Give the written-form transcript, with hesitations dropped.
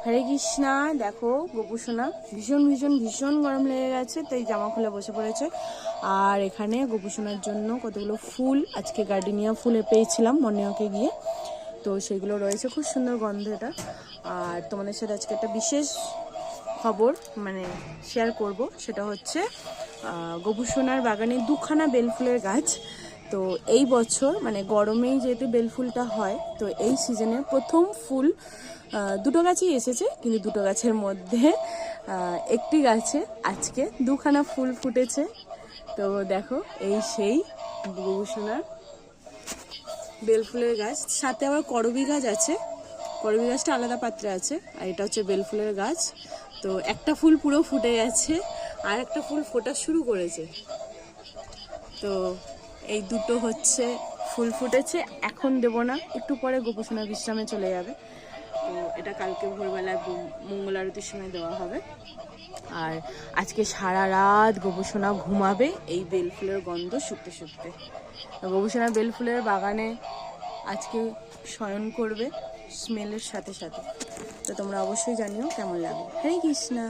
হরে কৃষ্ণা। দেখো গোপুসোনা ভীষণ ভীষণ ভীষণ গরম লেগে গেছে, তাই জামা খুলে বসে পড়েছে। আর এখানে গোপুসোনার জন্য কতগুলো ফুল আজকে গার্ডেনিয়া ফুলে পেয়েছিলাম মর্নিংওয়াকে গিয়ে, তো সেগুলো রয়েছে, খুব সুন্দর গন্ধ এটা। আর তোমাদের সাথে আজকে একটা বিশেষ খবর মানে শেয়ার করব, সেটা হচ্ছে গোপুসোনার বাগানে দুখানা বেলফুলের গাছ। তো এই বছর মানে গরমেই যেহেতু বেলফুলটা হয়, তো এই সিজনে প্রথম ফুল দুটো গাছই এসেছে, কিন্তু দুটো গাছের মধ্যে একটি গাছে আজকে দুখানা ফুল ফুটেছে। তো দেখো এই সেই গোপুসোনার বেলফুলের গাছ, সাথে আবার করবী গাছ আছে। করবী গাছটা আলাদা পাত্রে আছে, আর এটা হচ্ছে বেলফুলের গাছ। তো একটা ফুল পুরো ফুটে গেছে, আর একটা ফুল ফোটা শুরু করেছে। তো এই দুটো হচ্ছে ফুল ফুটেছে, এখন দেবো না, একটু পরে গোপুসোনা বিশ্রামে চলে যাবে। তো এটা কালকে ভোরবেলায় মঙ্গল আরতির সময় দেওয়া হবে। আর আজকে সারা রাত গোপুসোনা ঘুমাবে এই বেলফুলের গন্ধ শুকতে শুকতে। গোপুসোনা বেলফুলের বাগানে আজকে শয়ন করবে স্মেলের সাথে সাথে। তো তোমরা অবশ্যই জানিও কেমন লাগে। হরে কৃষ্ণা।